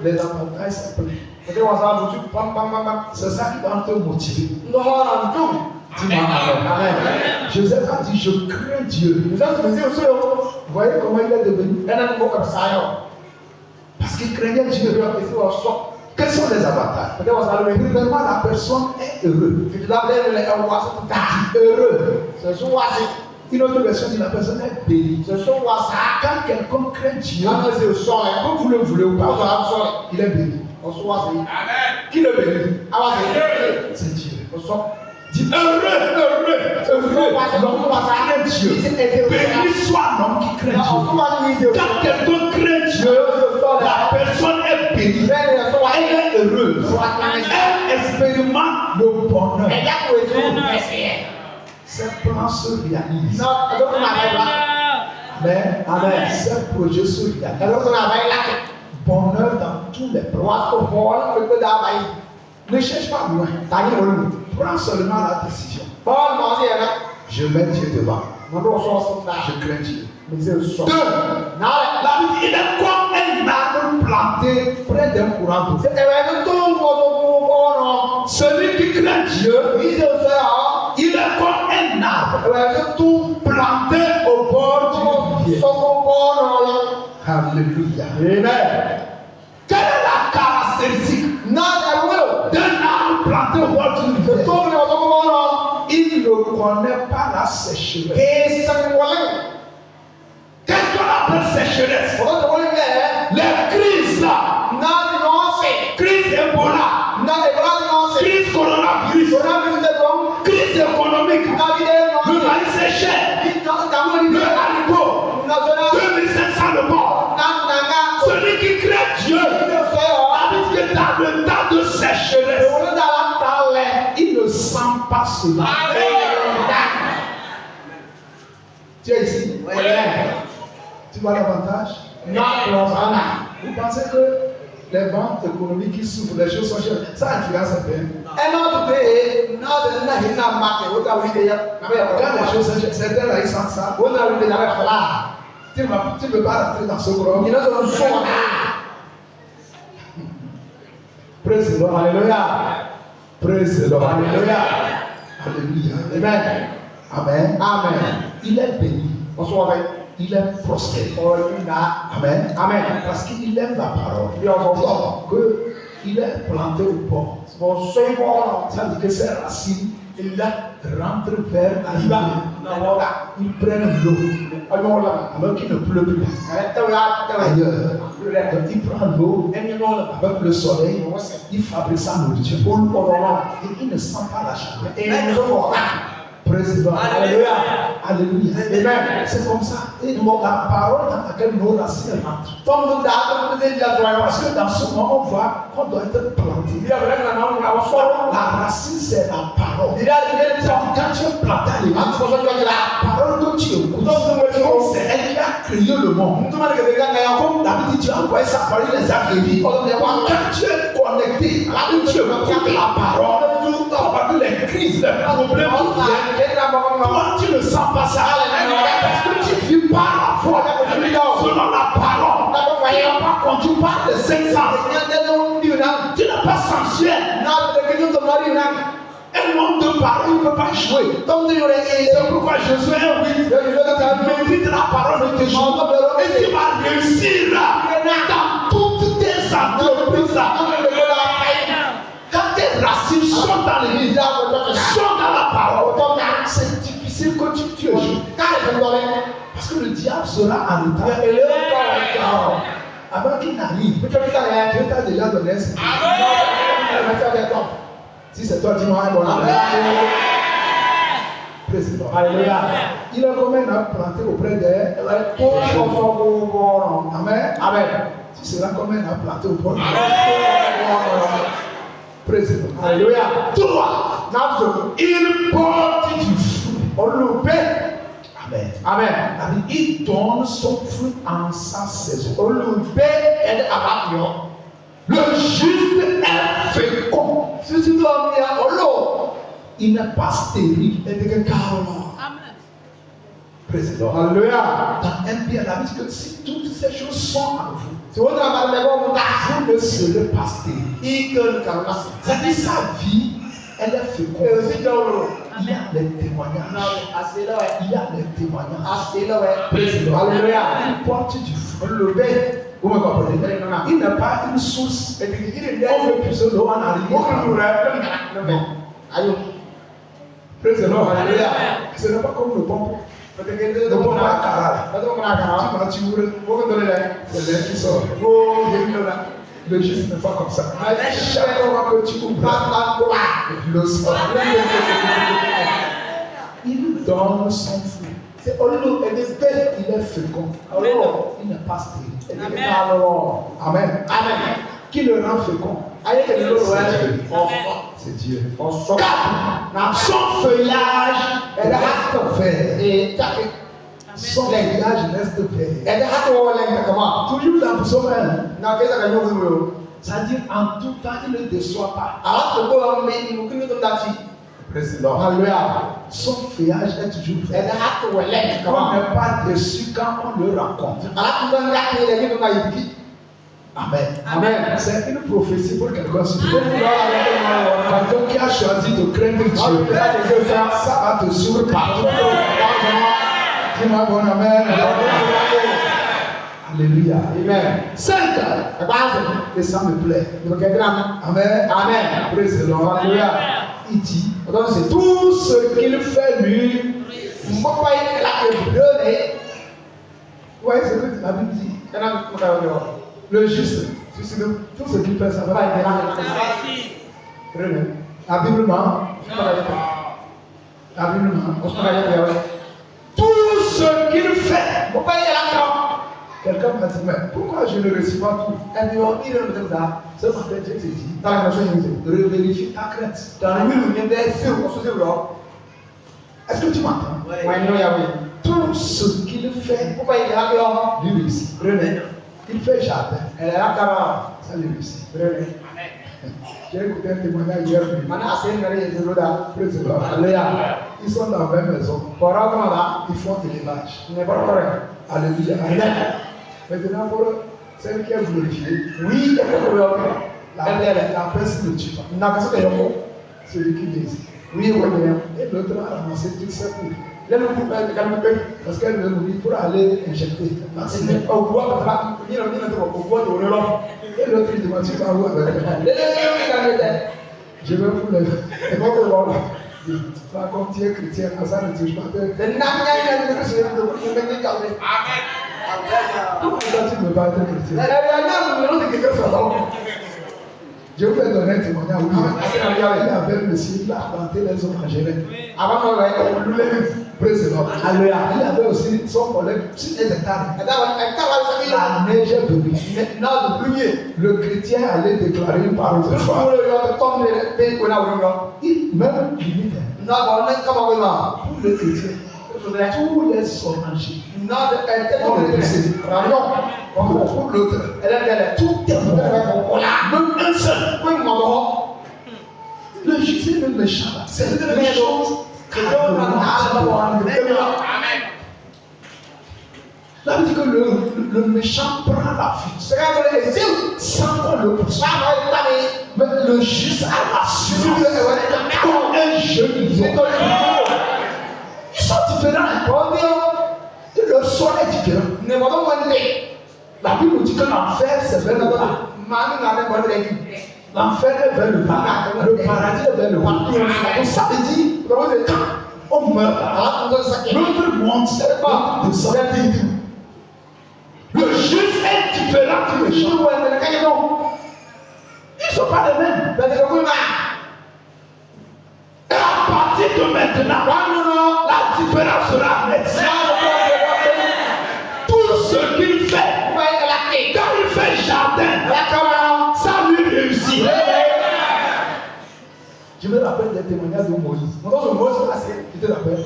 les avantages, c'est plein. C'est ça qui va te motiver. Dis-moi amen. Joseph a dit, je crains Dieu. Vous voyez comment il est devenu? Parce qu'il craignait Dieu. Quels sont les avantages? Premièrement, la personne est heureuse. Heureux. Une autre version dit la personne est bénie. Quand quelqu'un craint Dieu, comme vous le voulez ou pas, il est béni. Qui le bénit? C'est Dieu. Dis heureux. L'homme qui craint Dieu. Béni soit l'homme qui craint Dieu. Quand quelqu'un craint Dieu, la personne est bénie. Elle est heureuse. Elle expérimente le bonheur. Ses plans se réalisent. Amen. Ses projets se réalisent. Bonheur dans tous les plans. Ne cherche pas loin. Prends seulement la décision. Je mets Dieu devant. Je crains Dieu. Deux, la Bible dit, il est comme un arbre planté près d'un courant d'eau. Celui qui craint Dieu, il est comme un arbre planté au bord du rivière. Alléluia. Amen. Quelle est la caractéristique d'un arbre planté au bord du rivière? Il ne connaît pas la sécheresse. Qu'est-ce qu'on appelle sécheresse? Les crises là. Crise Ebola. Crise coronavirus. Crise économique. Le maïs c'est cher. Le haricot. 2500 le bord. Celui qui crée Dieu. Habite que dans le temps de sécheresse, il ne sent pas cela. Tu es ici? Oui. Tu vois l'avantage? Non. Vous pensez que les ventes économiques qui souffrent, les choses sont chères, ça influence un peu. Quand les choses sont chères, certains là ils sentent ça. Tu ne peux pas rentrer dans ce groupe. Praise the Lord. Alléluia. Praise the Lord. Alléluia. Alléluia. Amen. Amen. Amen. Il est béni. Il est prospère. Amen. Amen. Parce qu'il aime la parole. Il est planté au bord. Ça veut dire que ses racines, il rentre vers la rivière. Il prend l'eau. Alors qu'il ne pleut plus. Ailleurs. Il prend l'eau avec le soleil. Il fabrique sa nourriture. Et il ne sent pas la chaleur. Président. Alléluia. Alléluia. Amen. C'est comme ça. Et la parole dans laquelle nos racines rentrent. Parce que dans ce moment, on voit qu'on doit être planté. La racine, c'est la parole. Quand tu es planté à l'église, la parole que tu écoutes, c'est elle qui a créé le monde. Comme David dit, tu as envoyé sa parole, les a créés. Quand tu es connecté, tu écoutes la parole, les crises, les problèmes, toi tu ne sens pas ça. Parce que tu vis par la foi. Selon la parole. Tu n'es pas conduit par les cinq sens. Tu n'es pas sensuel. Un homme de parole ne peut pas jouer. C'est pourquoi Josué médite la parole de Dieu. Et tu vas réussir dans toutes tes entreprises. Quand tes racines sont dans l'église, sont dans la parole, c'est difficile que tu joues. Parce que le diable sera en retard. Avant qu'il n'arrive, Dieu t'a déjà donné ce qu'il Si c'est toi, dis-moi un bon amen. Président.
Alléluia.
Il a combien d'arbres plantés auprès d'elle? Amen.
Amen.
Tu seras combien d'arbres plantés auprès d'elle? Président.
Alléluia.
Toi, il porte du fruit. Amen.
Amen.
Amen. Il donne son fruit en sa saison. Le juste est fécond. Il n'est pas stérile.
Amen.
Président.
Alléluia.
Dans un bien, la dit que si toutes ces choses sont en vous, vous ne serez pas stérile. C'est-à-dire sa vie, elle est féconde. Il y a les témoignages. Il y a les témoignages. Président.
Alléluia.
Il porte du fruit. Vous me comprenez? Il n'est pas une source. On veut puiser l'eau en arrière. Président.
Alléluia.
Ce n'est pas comme le pompe. Le pompe à Carrara. Tu m'as c'est l'air qui sort. Le juste n'est pas comme ça. Chaque fois que tu ouvres, le sort. Il donne son fruit. Il est fécond. Il n'est pas stérile. Amen. Amen. Qui le rend fécond? C'est Dieu. Son feuillage reste vert. Son feuillage reste vert. Toujours dans le sommeil. C'est-à-dire en tout temps, il ne déçoit pas. Président. Son feuillage est toujours vert. On n'est pas déçu quand on le rencontre. Amen.
Amen.
C'est une prophétie pour quelqu'un. Quelqu'un qui a choisi de craindre Dieu, ça va te suivre partout. Dis-moi bon amen. Alléluia.
Amen.
5. Et ça me plaît. Amen.
Amen.
Praise the Lord.
Alléluia.
Il dit, c'est tout ce qu'il fait lui. Ouais, c'est ce que la Bible dit. Le juste, tout ce qu'il fait, ça va être la Bible ment. La Bible ment. Tout ce qu'il fait. Quelqu'un m'a dit, mais pourquoi je ne reçois pas tout? Ce matin, Dieu te dit, revérifie ta crainte. Est-ce que tu m'entends? Tout ce qu'il fait, lui réussit. Il fait jardin. Ça lui réussit. J'ai écouté un témoignage hier. Ils sont dans la même maison. Ils font élevage. Alléluia. Maintenant, pour celle qui a glorifié, oui, la personne ne tue pas. Celui qui dit. Oui, et l'autre a ramassé toutes ses poules. Parce qu'elle veut nourrir pour aller injecter. Et l'autre il demande tu vas où avec elle? Je vais pour le. Comme tu es chrétien, ça ne touche pas. Pourquoi tu ne veux pas être chrétien? Je vais donner un témoignage. Il avait le ciel, il a planté les hommes en Jérusalem. Président. Il avait aussi son collègue sur les hectares. La neige est venue. Le chrétien allait déclarer une parole de foi. Il même limite. Pour le chrétien, tous les orangers. Pour l'autre, tout est mort. Même un seul. Le juste et le méchant, c'est deux choses. Là, il dit que le méchant prend la fuite sans qu'on le poursuive. Mais le juste a la suite comme un jeune lion. Ils sont différents. Le soir est différent. La Bible dit que l'enfer c'est vers le bas. L'enfer est vers le bas. Le paradis est vers le bas. Donc ça veut dire quand on meurt, l'autre monte, l'autre descend. Le juste est différent du méchant. Ils ne sont pas les mêmes. Et à partir de maintenant, me rappelle des témoignages de Moïse. Tu te rappelles?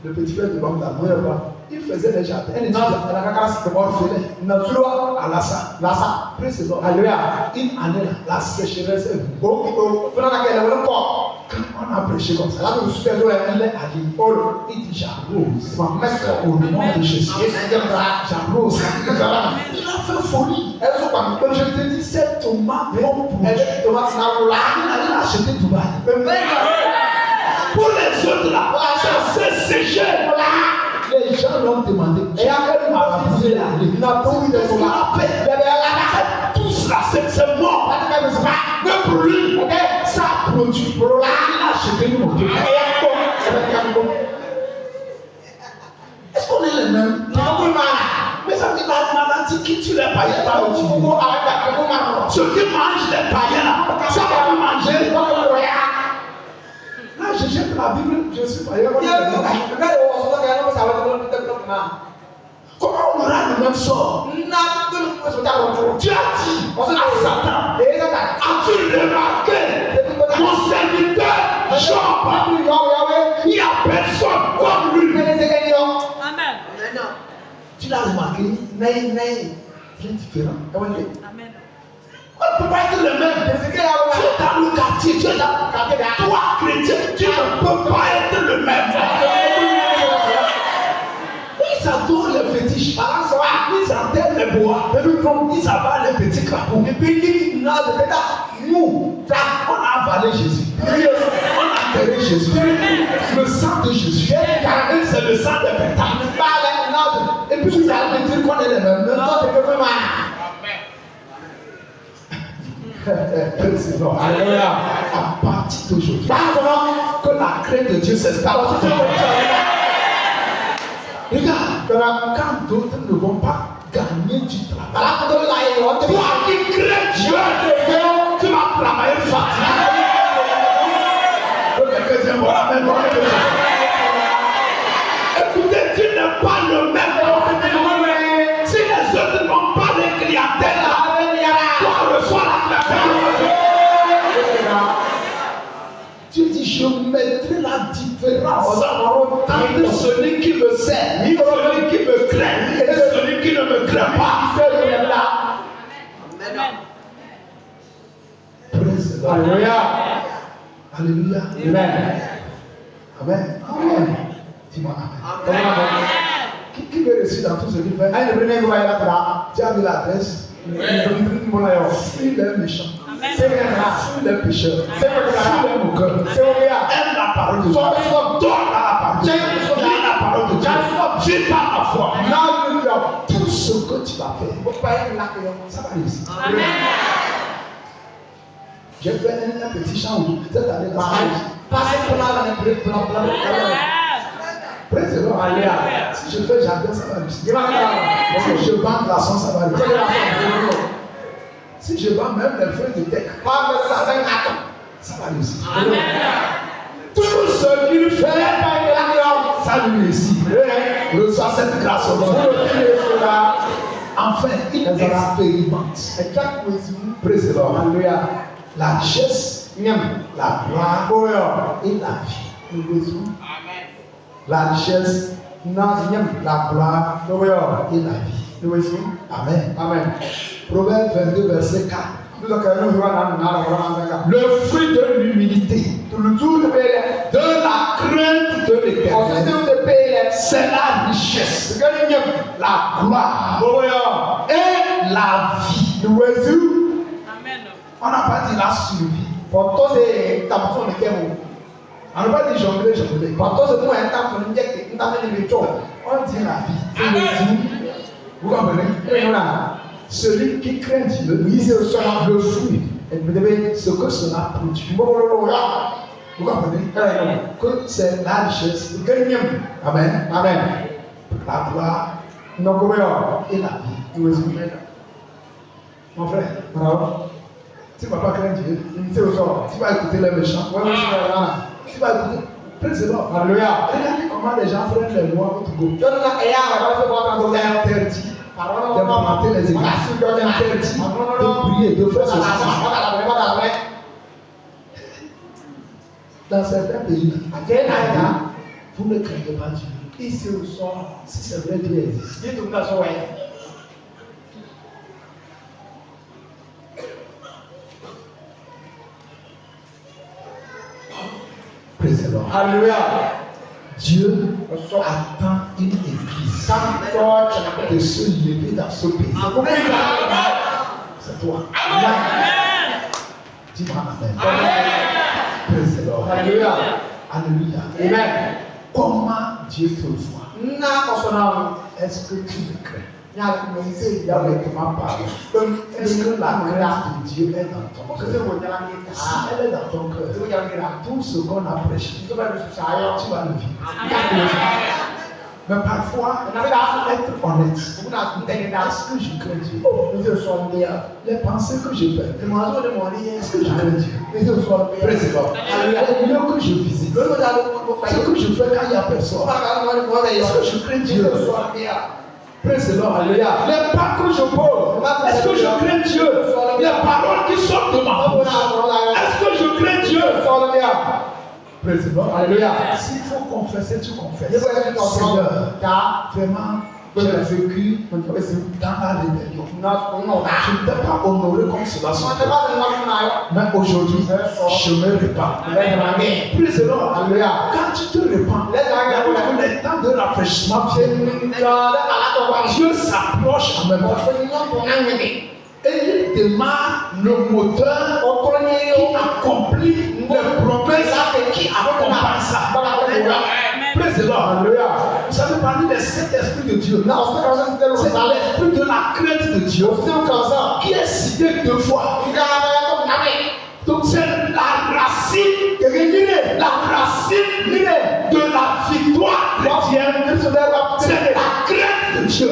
Le petit frère de l'homme d'Allemagne. Il faisait des jardins. Elle était orphelin. À Lassa. Alléluia. Une année, la sécheresse est venue. Quand on a prêché comme ça, il est allé. Il dit j'arrose. Au nom de Jésus. J'arrose. Il a fait folie. Comme je te dis, cette tomate, il a acheté Dubaï. Pour les autres là, ça s'est séché. Les gens l'ont demandé. Et après, il m'a dit, il n'a pas eu de tous là, c'est mort. Mais pour lui, ça a produit. Il a acheté une moto. Est-ce qu'on est les mêmes? Mais ça dit la maladie qui tue les païens. Ceux qui mangent les païens là, ça va vous manger. Là, je jette la Bible, je suis païen. Comment on aura le même sort? Tu as dit à Satan, as-tu remarqué mon serviteur Job? Il n'y a personne comme lui.
Amen.
Tu l'as remarqué? Bien différent.
Amen.
On ne peut pas être le même. Tu es dans le quartier, tu es dans le quartier. Toi, chrétien, tu ne peux pas être le même. Ils adorent les fétiches. Ils enterrent les bois. Ils avalent les petits crapauds. Et puis ils nous on a avalé Jésus. On a enterré Jésus. Le sang de Jésus. C'est le sang de Bethel. Et puis vous allez me dire qu'on est les mêmes. Alléluia. À partir d'aujourd'hui, que la crainte de Dieu s'installe. Regarde, quand d'autres ne vont pas gagner du travail, toi qui crains Dieu, tu vas travailler fatigué. Écoutez, tu n'es pas le même. Si les autres n'ont pas de clientèle, toi reçois la clientèle. Dieu dit, je mettrai la différence entre celui qui me sert, celui qui me craint et celui qui ne me craint pas. Amen. Alléluia. Alléluia. Amen. Amen. Amen. Dis-moi Amen. Qui veut réussir dans tout ce qu'il fait? Tu as mis l'adresse. Fuis les méchants. Fuis les pécheurs. Fuis les moqueurs. Aime la parole de Dieu. Donne à la parole de Dieu. Lis la parole de Dieu. Vis par la foi. Tout ce que tu vas faire, ça va réussir.
Amen.
J'ai fait un petit chant cette année. Praise the Lord. Si je fais jardin, ça va réussir. Si je vends glaçons, ça va réussir. Si je vends même les feuilles de tech, ça va réussir. Tout ce qu'il fait, ça lui réussit. Reçois cette grâce au nom. Enfin, il expérimente. Praise the Lord. La richesse, la gloire et la vie. La richesse, la gloire et la vie. Amen. Amen. Proverbe 22, verset 4. Le fruit de l'humilité, de la crainte de l'Éternel, c'est la richesse, la gloire et la vie.
Amen.
On n'a pas dit la survie. On n'a pas dit jongler. On dit la vie. Vous comprenez? Celui qui craint Dieu, le fruit, ce que cela produit. Vous comprenez? Que c'est la richesse. Amen. Amen. La gloire et la vie. Mon frère, tu ne vas pas craindre Dieu. Tu vas écouter les méchants. Tu vas écouter. Praise the Lord. Alléluia. Regardez comment les gens prennent les lois au Togo. Interdit de planter les églises. Interdit de prier, de faire ceci. Dans certains pays, vous ne craignez pas Dieu. Ici, si c'est vrai, Dieu existe. Praise the Lord.
Alléluia.
Dieu attend une église de se lever dans ce pays. C'est toi.
Amen.
Dis-moi Amen. Praise the Lord.
Alléluia.
Alléluia.
Amen.
Comment Dieu te voit? Est-ce que tu le crains? Honnêtement parlant, est-ce que la crainte de Dieu est dans ton cœur? Si elle est dans ton cœur, tout ce qu'on a prêché, tu vas le vivre. Mais parfois, être honnête, est-ce que je crains Dieu? Les pensées que je fais, est-ce que je crains Dieu? Président, les lieux que je visite, ce que je fais quand il n'y a personne, est-ce que je crains Dieu? Président, alléluia. Les pas que je pose, est-ce que je crains Dieu? Les paroles qui sortent de ma bouche, est-ce que je crains Dieu? Président, alléluia. S'il faut confesser, tu confesses. Seigneur, vraiment, j'ai vécu dans la rébellion. Je ne t'ai pas honoré comme cela. Mais aujourd'hui, je me répands. Président, alléluia. Quand tu te répands, les temps de rafraîchissement viennent. Dieu s'approche en même temps. Et il démarre le moteur qui accomplit les promesses qui accompagnent ça. Président, vous savez, parmi les 7 esprits de Dieu, c'est l'esprit de la crainte de Dieu qui est cité 2 fois. Donc c'est la racine de la victoire chrétienne, c'est la crainte de Dieu.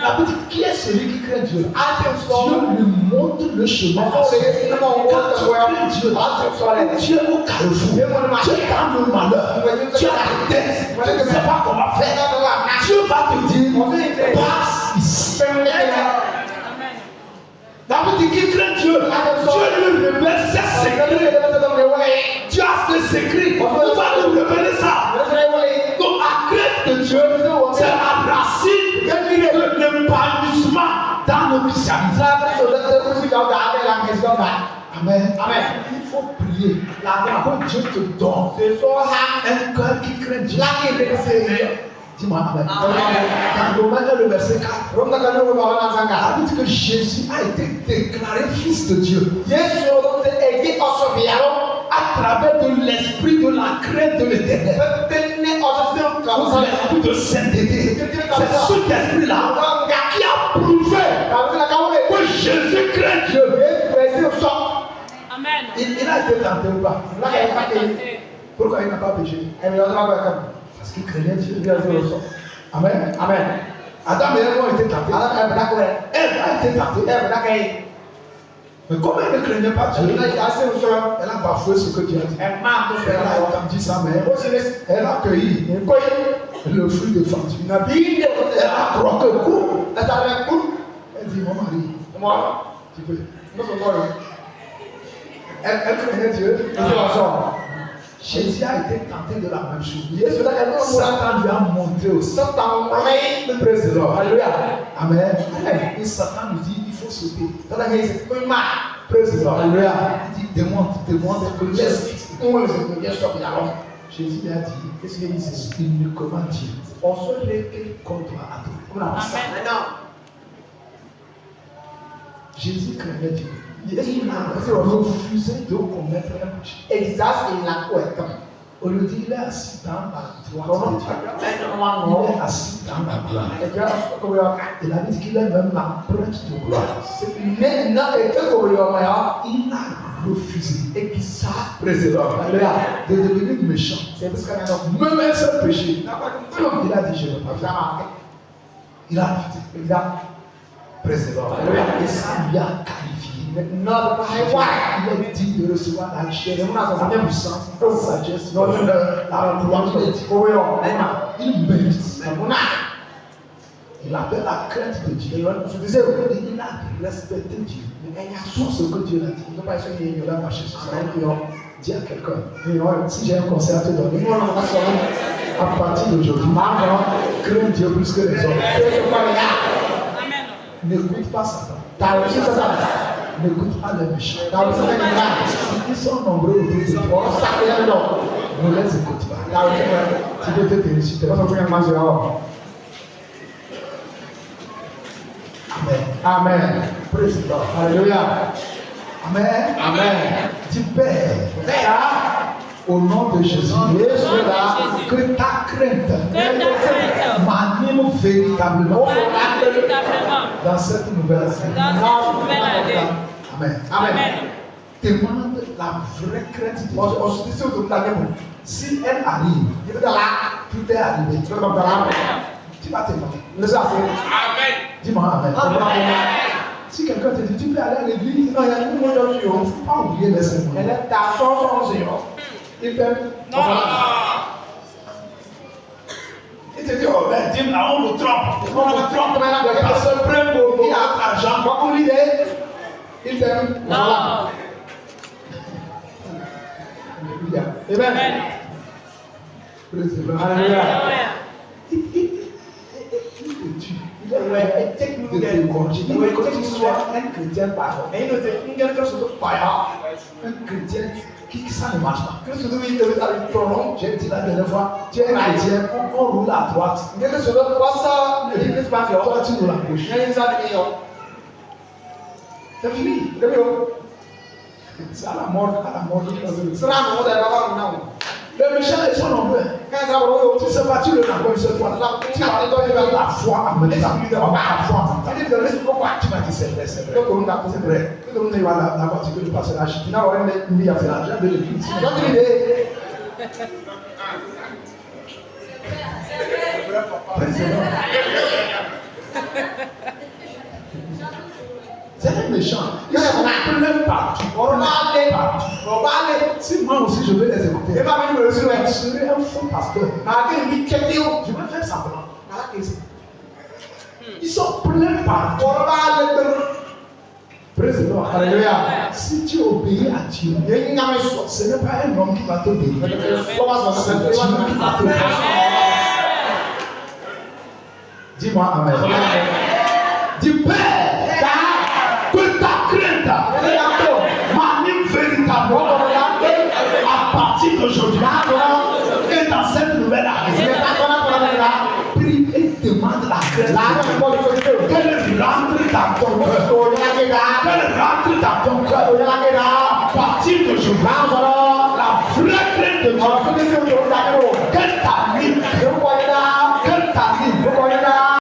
La Bible dit, qui est celui qui craint Dieu? Dieu lui montre le chemin. Quand tu crains Dieu, Dieu au carrefour, Dieu dans le malheur, Dieu a la tête, tu ne sais pas comment faire. Dieu va te dire, passe ici. La Bible dit qu'il craint Dieu, Dieu lui révèle ses secrets. Dieu a ses secrets, il va lui révéler ça. Donc la crainte de Dieu, c'est la racine de l'épanouissement dans le christianisme. Amen. Amen. Il faut prier que Dieu te donne un cœur qui craint Dieu. Dis-moi Amen. Dans Romains le verset 4, la Bible dit que Jésus a été déclaré fils de Dieu à travers de l'esprit de la crainte de l'éternel. L'esprit de sainteté. C'est cet esprit-là qui a prouvé que Jésus craint Dieu.
Amen.
Il a été tenté ou pas? Pourquoi il n'a pas péché? Parce qu'il craignait Dieu. Amen. Amen. Adam et Ève ont été tentés. Ève a été tentée. Mais comme elle ne craignait pas Dieu, elle a bafoué ce que Dieu a dit. Elle a entendu sa mère. Elle a cueilli le fruit défendu. Elle a croqué le coup. Elle dit, mon mari, tu peux. Elle craignait Dieu. Jésus a été tenté de la même chose. Satan lui a montré aussi. Praise the Lord. Amen. Et Satan lui dit, il faut sauter. Praise the Lord. Il dit, demande que laisse. Jésus lui a dit, c'est uniquement Dieu. On se réveille qu'on doit adorer. Jésus craignait Dieu. Il a refusé de commettre un péché. On lui dit, il est assis dans la droite de Dieu. Il est assis dans la gloire. Il a dit qu'il est même l'empreinte de gloire. Il a refusé. Et puis ça, président, de devenir méchant. Même un seul péché. Il a dit, je ne veux pas faire. Il a refusé. Président. Et ça lui a qualifié. Il est digne de recevoir la chair, la puissance, la sagesse, la gloire. Il mérite. Il appelle la crainte de Dieu. Je disais, il a respecté Dieu. Tout ce que Dieu a dit. Il ne pas essayer de marcher sur ça. Dis à quelqu'un, si j'ai un conseil à te donner, à partir d'aujourd'hui, crains Dieu plus que les hommes. N'écoute pas Satan. N'écoute pas les méchants. Ils sont nombreux autour de toi. Ne les écoute pas. Tu peux te féliciter. Amen. Amen. Praise the Lord. Alléluia. Amen. Amen. Dis Père, au nom de Jésus, que ta crainte m'anime véritablement dans cette nouvelle année. Amen. Amen. Demande la vraie crainte de Dieu. Si elle arrive, tout est arrivé. Tu vas témoigner. Amen. Dis-moi Amen. Si quelqu'un te dit, tu peux aller à l'église, non, il y a tout le monde qui ne faut pas oublier les sermons. Il fait. Non. Il te dit, oh, ben, dis-moi, on me trompe. On me trompe. Le pasteur prend pour qui a l'argent. Quoi pour l'idée? Il t'aime. Non. Alléluia. Amen. Alléluia. Il que tu sois un chrétien parfait. Un chrétien qui ça ne marche pas. J'ai dit la dernière fois, tu es un chrétien, on roule à droite. Toi tu roules à gauche. C'est fini. C'est à la mort. Les méchants, ils sont nombreux. Tu sais pas, tu le racontes une seule fois. Tu vas donner la foi en même temps. La foi en même temps. Tu vas dire c'est vrai, c'est vrai. C'est vrai. Tu vas la voiture que le pasteur a acheté. Tu vas mis à faire l'argent de l'église. C'est un méchant. Ils sont pleins partout. Si moi aussi je veux les écouter, je serai un faux pasteur. Je vais faire semblant. Ils sont pleins partout. Praise the Lord. Alléluia. Si tu obéis à Dieu, ce n'est pas un homme qui va t'obéir. C'est Dieu qui va t'obéir. Dis-moi Amen. Dis Père, que ta crainte m'anime véritablement à partir d'aujourd'hui et dans cette nouvelle année. Prie et demande la grâce qu'elle rentre dans ton cœur. Qu'elle rentre dans ton cœur. À partir d'aujourd'hui, la vraie crainte de Dieu qu'elle t'anime